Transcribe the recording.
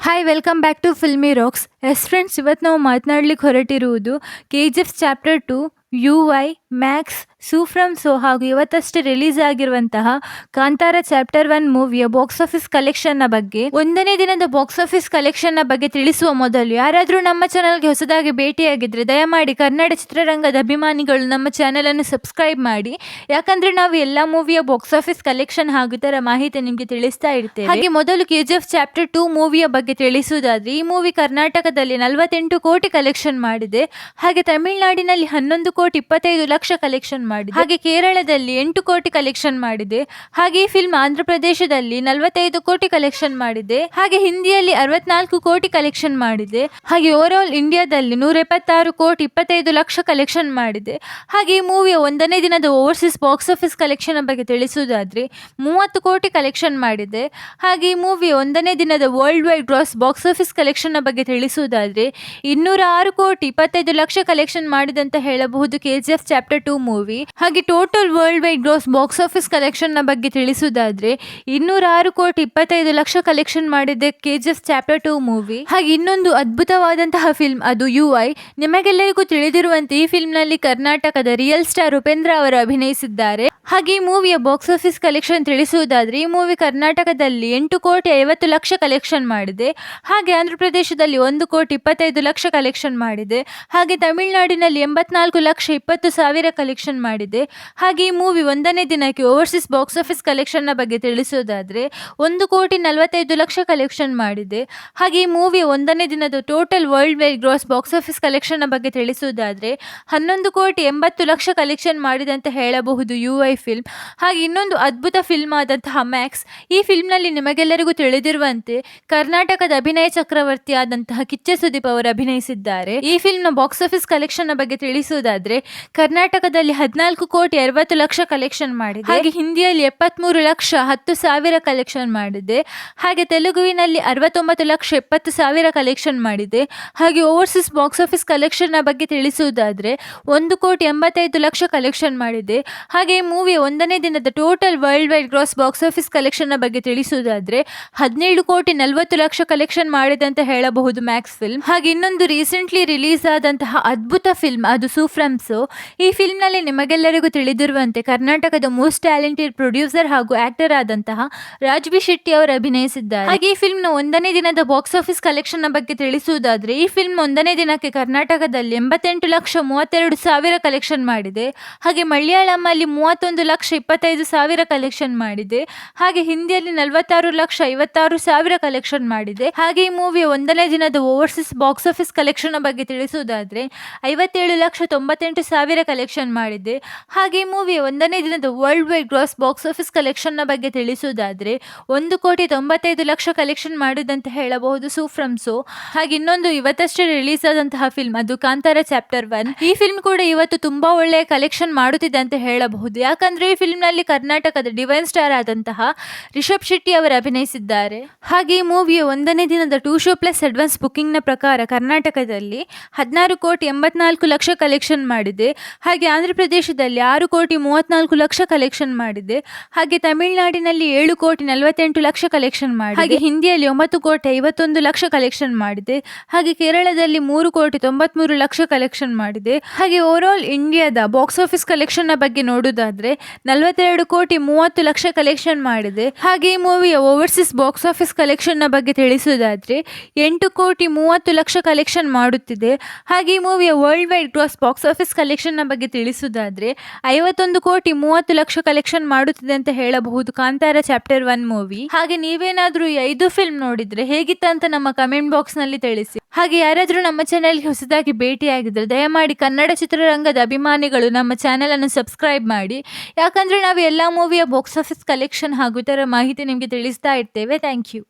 Hi welcome back to filmy rocks. Friends, ಇವತ್ತು ನಾವು ಮಾತನಾಡ್ಲಿಕ್ಕೆ ಹೊರಟಿರುವುದು KGF chapter 2 UI, Max, Su from So ಹಾಗೂ ಇವತ್ತಷ್ಟೇ ರಿಲೀಸ್ ಆಗಿರುವಂತಹ ಕಾಂತಾರ ಚಾಪ್ಟರ್ 1 ಮೂವಿಯ ಬಾಕ್ಸ್ ಆಫೀಸ್ ಕಲೆಕ್ಷನ್ನ ಬಗ್ಗೆ. ಒಂದನೇ ದಿನದ ಬಾಕ್ಸ್ ಆಫೀಸ್ ಕಲೆಕ್ಷನ್ನ ಬಗ್ಗೆ ತಿಳಿಸುವ ಮೊದಲು ಯಾರಾದರೂ ನಮ್ಮ ಚಾನಲ್ಗೆ ಹೊಸದಾಗಿ ಭೇಟಿಯಾಗಿದ್ರೆ ದಯಮಾಡಿ ಕನ್ನಡ ಚಿತ್ರರಂಗದ ಅಭಿಮಾನಿಗಳು ನಮ್ಮ ಚಾನಲ್ ಅನ್ನು ಸಬ್ಸ್ಕ್ರೈಬ್ ಮಾಡಿ. ಯಾಕಂದ್ರೆ ನಾವು ಎಲ್ಲ ಮೂವಿಯ ಬಾಕ್ಸ್ ಆಫೀಸ್ ಕಲೆಕ್ಷನ್ ಹಾಗೂ ಇತರ ಮಾಹಿತಿ ನಿಮಗೆ ತಿಳಿಸ್ತಾ ಇರ್ತೇವೆ. ಹಾಗೆ ಮೊದಲು KGF ಚಾಪ್ಟರ್ 2 ಮೂವಿಯ ಬಗ್ಗೆ ತಿಳಿಸುವುದಾದ್ರೆ, ಈ ಮೂವಿ ಕರ್ನಾಟಕದಲ್ಲಿ 48 ಕೋಟಿ ಕಲೆಕ್ಷನ್ ಮಾಡಿದೆ. ಹಾಗೆ ತಮಿಳುನಾಡಿನಲ್ಲಿ 11 ಕೋಟಿ 25 ಲಕ್ಷ ಕಲೆಕ್ಷನ್ ಮಾಡಿದೆ. ಹಾಗೆ ಕೇರಳದಲ್ಲಿ 8 ಕೋಟಿ ಕಲೆಕ್ಷನ್ ಮಾಡಿದೆ. ಹಾಗೆ ಈ ಫಿಲ್ಮ್ ಆಂಧ್ರ ಪ್ರದೇಶದಲ್ಲಿ 45 ಕೋಟಿ ಕಲೆಕ್ಷನ್ ಮಾಡಿದೆ. ಹಾಗೆ ಹಿಂದಿಯಲ್ಲಿ 64 ಕೋಟಿ ಕಲೆಕ್ಷನ್ ಮಾಡಿದೆ. ಹಾಗೆ ಓವರ್ ಆಲ್ ಇಂಡಿಯಾದಲ್ಲಿ 176 ಕೋಟಿ 25 ಲಕ್ಷ ಕಲೆಕ್ಷನ್ ಮಾಡಿದೆ. ಹಾಗೆ ಈ ಮೂವಿಯ ಒಂದನೇ ದಿನದ ಓವರ್ಸೀಸ್ ಬಾಕ್ಸ್ ಆಫೀಸ್ ಕಲೆಕ್ಷನ್ ಬಗ್ಗೆ ತಿಳಿಸುವುದಾದ್ರೆ 30 ಕೋಟಿ ಕಲೆಕ್ಷನ್ ಮಾಡಿದೆ. ಹಾಗೆ ಈ ಮೂವಿಯ ಒಂದನೇ ದಿನದ world wide gross box office collection ಬಗ್ಗೆ ತಿಳಿಸುವುದಾದ್ರೆ 206 ಕೋಟಿ 25 ಲಕ್ಷ ಕಲೆಕ್ಷನ್ ಮಾಡಿದಂತ ಹೇಳಬಹುದು KGF ಚಾಪ್ಟರ್ 2 ಮೂವಿ. ಹಾಗೆ total world wide gross box office collection ಬಗ್ಗೆ ತಿಳಿಸುವುದಾದ್ರೆ 206 ಕೋಟಿ 25 ಲಕ್ಷ ಕಲೆಕ್ಷನ್ ಮಾಡಿದೆ KGF ಚಾಪ್ಟರ್ 2 ಮೂವಿ. ಹಾಗೆ ಇನ್ನೊಂದು ಅದ್ಭುತವಾದಂತಹ ಫಿಲ್ಮ್ ಅದು UI. ನಿಮಗೆಲ್ಲರಿಗೂ ತಿಳಿದಿರುವಂತೆ ಈ ಫಿಲ್ಮ್ ನಲ್ಲಿ ಕರ್ನಾಟಕದ ರಿಯಲ್ ಸ್ಟಾರ್ ಉಪೇಂದ್ರ ಅವರು ಅಭಿನಯಿಸಿದ್ದಾರೆ. ಹಾಗೆ ಈ ಮೂವಿಯ ಬಾಕ್ಸ್ ಆಫೀಸ್ ಕಲೆಕ್ಷನ್ ತಿಳಿಸುವುದಾದ್ರೆ ಈ ಮೂವಿ ಕರ್ನಾಟಕದಲ್ಲಿ 8 ಕೋಟಿ 50 ಲಕ್ಷ ಕಲೆಕ್ಷನ್ ಮಾಡಿದೆ. ಹಾಗೆ ಆಂಧ್ರ ಪ್ರದೇಶದಲ್ಲಿ 1 ಕೋಟಿ 25 ಲಕ್ಷ ಕಲೆಕ್ಷನ್ ಮಾಡಿದೆ. ಹಾಗೆ ತಮಿಳುನಾಡಿನಲ್ಲಿ 84 ಲಕ್ಷ 20 ಸಾವಿರ ಕಲೆಕ್ಷನ್ ಮಾಡಿದೆ. ಹಾಗೆ ಈ ಮೂವಿ ಒಂದನೇ ದಿನಕ್ಕೆ ಓವರ್ಸೀಸ್ ಬಾಕ್ಸ್ ಆಫೀಸ್ ಕಲೆಕ್ಷನ್ ಬಗ್ಗೆ ತಿಳಿಸುವುದಾದ್ರೆ 1 ಕೋಟಿ 45 ಲಕ್ಷ ಕಲೆಕ್ಷನ್ ಮಾಡಿದೆ. ಹಾಗೆ ಈ ಮೂವಿಯ ಒಂದನೇ ದಿನದ total world wide gross box office collection ಬಗ್ಗೆ ತಿಳಿಸುವುದಾದ್ರೆ 11 ಕೋಟಿ 80 ಲಕ್ಷ ಕಲೆಕ್ಷನ್ ಮಾಡಿದಂತ ಹೇಳಬಹುದು UI ಫಿಲ್ಮ್. ಹಾಗೆ ಇನ್ನೊಂದು ಅದ್ಭುತ ಫಿಲ್ಮ್ ಆದಂತಹ ಮ್ಯಾಕ್ಸ್. ಈ ಫಿಲ್ಮ್ ನಲ್ಲಿ ನಿಮಗೆಲ್ಲರಿಗೂ ತಿಳಿದಿರುವಂತೆ ಕರ್ನಾಟಕದ ಅಭಿನಯ ಚಕ್ರವರ್ತಿ ಆದಂತಹ ಕಿಚ್ಚ ಸುದೀಪ್ ಅವರು ಅಭಿನಯಿಸಿದ್ದಾರೆ. ಈ ಫಿಲ್ಮ್ ನ ಬಾಕ್ಸ್ ಆಫೀಸ್ ಕಲೆಕ್ಷನ್ ಬಗ್ಗೆ ತಿಳಿಸುವುದಾದ್ರೆ ಕರ್ನಾಟಕದಲ್ಲಿ 14 ಕೋಟಿ 60 ಲಕ್ಷ ಕಲೆಕ್ಷನ್ ಮಾಡಿದೆ. ಹಾಗೆ ಹಿಂದಿಯಲ್ಲಿ 73 ಲಕ್ಷ 10 ಸಾವಿರ ಕಲೆಕ್ಷನ್ ಮಾಡಿದೆ. ಹಾಗೆ ತೆಲುಗುವಿನಲ್ಲಿ 69 ಲಕ್ಷ 70 ಸಾವಿರ ಕಲೆಕ್ಷನ್ ಮಾಡಿದೆ. ಹಾಗೆ ಓವರ್ಸೀಸ್ ಬಾಕ್ಸ್ ಆಫೀಸ್ ಕಲೆಕ್ಷನ್ ಬಗ್ಗೆ ತಿಳಿಸುವುದಾದ್ರೆ 1 ಕೋಟಿ 85 ಲಕ್ಷ ಕಲೆಕ್ಷನ್ ಮಾಡಿದೆ. ಹಾಗೆ ಈ ಮೂವಿಯ ಒಂದನೇ ದಿನದ total world wide gross box office collection ಬಗ್ಗೆ ತಿಳಿಸುವುದಾದ್ರೆ 17 ಕೋಟಿ 40 ಲಕ್ಷ ಕಲೆಕ್ಷನ್ ಮಾಡಿದೆ ಅಂತ ಹೇಳಬಹುದು ಮ್ಯಾಕ್ಸ್ ಫಿಲ್ಮ್. ಹಾಗೆ ಇನ್ನೊಂದು ರೀಸೆಂಟ್ಲಿ ರಿಲೀಸ್ ಆದಂತಹ ಅದ್ಭುತ ಫಿಲ್ಮ್ ಅದು ಸೂ ಫ್ರಮ್ ಸೋ. ಈ ಫಿಲ್ಮ್ ನಲ್ಲಿ ನಿಮಗೆಲ್ಲರಿಗೂ ತಿಳಿದಿರುವಂತೆ ಕರ್ನಾಟಕದ ಮೋಸ್ಟ್ ಟ್ಯಾಲೆಂಟೆಡ್ ಪ್ರೊಡ್ಯೂಸರ್ ಹಾಗೂ ಆಕ್ಟರ್ ಆದಂತಹ ರಾಜ್ಬಿ ಶೆಟ್ಟಿ ಅವರು ಅಭಿನಯಿಸಿದ್ದಾರೆ. ಹಾಗೆ ಈ ಫಿಲ್ಮ್ ನ ಒಂದನೇ ದಿನದ ಬಾಕ್ಸ್ ಆಫೀಸ್ ಕಲೆಕ್ಷನ್ ಬಗ್ಗೆ ತಿಳಿಸುವುದಾದ್ರೆ ಈ ಫಿಲ್ಮ್ ಒಂದನೇ ದಿನಕ್ಕೆ ಕರ್ನಾಟಕದಲ್ಲಿ 88 ಲಕ್ಷ 32 ಸಾವಿರ ಕಲೆಕ್ಷನ್ ಮಾಡಿದೆ. ಹಾಗೆ ಮಲಯಾಳಂ ಅಲ್ಲಿ 31 ಲಕ್ಷ 25 ಸಾವಿರ ಕಲೆಕ್ಷನ್ ಮಾಡಿದೆ. ಹಾಗೆ ಹಿಂದಿಯಲ್ಲಿ 46 ಲಕ್ಷ 56 ಸಾವಿರ ಕಲೆಕ್ಷನ್ ಮಾಡಿದೆ. ಹಾಗೆ ಈ ಮೂವಿಯ ಒಂದನೇ ದಿನದ ಓವರ್ಸೀಸ್ ಬಾಕ್ಸ್ ಆಫೀಸ್ ಕಲೆಕ್ಷನ್ ಬಗ್ಗೆ ತಿಳಿಸುವುದಾದ್ರೆ 57 ಲಕ್ಷ 98 ಸಾವಿರ ಕಲೆಕ್ಷನ್ ಮಾಡಿದೆ. ಹಾಗೆ ಈ ಮೂವಿಯ ಒಂದನೇ ದಿನದ world wide gross box office collection ಬಗ್ಗೆ ತಿಳಿಸುವುದಾದ್ರೆ 1 ಕೋಟಿ 95 ಲಕ್ಷ ಕಲೆಕ್ಷನ್ ಮಾಡಿದಂತ ಹೇಳಬಹುದು ಸೂ ಫ್ರಮ್ ಸೋ. ಹಾಗೆ ಇನ್ನೊಂದು ಇವತ್ತಷ್ಟೇ ರಿಲೀಸ್ ಆದಂತಹ ಫಿಲ್ಮ್ ಅದು ಕಾಂತಾರ ಚಾಪ್ಟರ್ 1. ಈ ಫಿಲ್ಮ್ ಕೂಡ ಇವತ್ತು ತುಂಬಾ ಒಳ್ಳೆಯ ಕಲೆಕ್ಷನ್ ಮಾಡುತ್ತಿದೆ ಅಂತ ಹೇಳಬಹುದು. ಯಾಕಂದ್ರೆ ಈ ಫಿಲ್ಮ್ ನಲ್ಲಿ ಕರ್ನಾಟಕದ ಡಿವೈನ್ ಸ್ಟಾರ್ ಆದಂತಹ ರಿಷಬ್ ಶೆಟ್ಟಿ ಅವರು ಅಭಿನಯಿಸಿದ್ದಾರೆ. ಹಾಗೆ ಈ ಮೂವಿಯ ಒಂದನೇ ದಿನದ 2 ಶೋ ಪ್ಲಸ್ ಅಡ್ವಾನ್ಸ್ ಬುಕಿಂಗ್ ನ ಪ್ರಕಾರ ಕರ್ನಾಟಕದಲ್ಲಿ 16 ಕೋಟಿ 84 ಲಕ್ಷ ಕಲೆಕ್ಷನ್ ಮಾಡಿದೆ. ಹಾಗೆ ಆಂಧ್ರ ಪ್ರದೇಶದಲ್ಲಿ 6 ಕೋಟಿ 34 ಲಕ್ಷ ಕಲೆಕ್ಷನ್ ಮಾಡಿದೆ. ಹಾಗೆ ತಮಿಳುನಾಡಿನಲ್ಲಿ 7 ಕೋಟಿ 48 ಲಕ್ಷ ಕಲೆಕ್ಷನ್ ಮಾಡಿದೆ. ಹಾಗೆ ಹಿಂದಿಯಲ್ಲಿ 9 ಕೋಟಿ 51 ಲಕ್ಷ ಕಲೆಕ್ಷನ್ ಮಾಡಿದೆ. ಹಾಗೆ ಕೇರಳದಲ್ಲಿ 3 ಕೋಟಿ 93 ಲಕ್ಷ ಕಲೆಕ್ಷನ್ ಮಾಡಿದೆ. ಹಾಗೆ ಓವರ್ ಆಲ್ ಇಂಡಿಯಾದ ಬಾಕ್ಸ್ ಆಫೀಸ್ ಕಲೆಕ್ಷನ್ ಬಗ್ಗೆ ನೋಡುವುದಾದ್ರೆ 42 ಕೋಟಿ 30 ಲಕ್ಷ ಕಲೆಕ್ಷನ್ ಮಾಡಿದೆ. ಹಾಗೆ ಈ ಮೂವಿಯ ಓವರ್ಸೀಸ್ ಬಾಕ್ಸ್ ಆಫೀಸ್ ಕಲೆಕ್ಷನ್ ಬಗ್ಗೆ ತಿಳಿಸುವುದಾದ್ರೆ 8 ಕೋಟಿ 30 ಲಕ್ಷ ಕಲೆಕ್ಷನ್ ಮಾಡುತ್ತಿದೆ. ಹಾಗೆ ಈ ಮೂವಿಯ world wide gross box office collection ಬಗ್ಗೆ ತಿಳಿಸುವುದಾದ್ರೆ 51 ಕೋಟಿ 30 ಲಕ್ಷ ಕಲೆಕ್ಷನ್ ಮಾಡುತ್ತಿದೆ ಅಂತ ಹೇಳಬಹುದು ಕಾಂತಾರ ಚಾಪ್ಟರ್ 1 ಮೂವಿ. ಹಾಗೆ ನೀವೇನಾದ್ರೂ ಈ 5 ಫಿಲ್ಮ್ ನೋಡಿದ್ರೆ ಹೇಗಿತ್ತಂತ ನಮ್ಮ ಕಮೆಂಟ್ ಬಾಕ್ಸ್ ನಲ್ಲಿ ತಿಳಿಸಿ. ಹಾಗೆ ಯಾರಾದ್ರೂ ನಮ್ಮ ಚಾನೆಲ್ಗೆ ಹೊಸದಾಗಿ ಭೇಟಿಯಾಗಿದ್ರೆ ದಯಮಾಡಿ ಕನ್ನಡ ಚಿತ್ರರಂಗದ ಅಭಿಮಾನಿಗಳು ನಮ್ಮ ಚಾನೆಲ್ ಅನ್ನು ಸಬ್ಸ್ಕ್ರೈಬ್ ಮಾಡಿ. ಯಾಕಂದ್ರೆ ನಾವು ಎಲ್ಲ ಮೂವಿಯ ಬಾಕ್ಸ್ ಆಫೀಸ್ ಕಲೆಕ್ಷನ್ ಹಾಗೂ ಇತರ ಮಾಹಿತಿ ನಿಮಗೆ ತಿಳಿಸ್ತಾ ಇರ್ತೇವೆ. Thank you.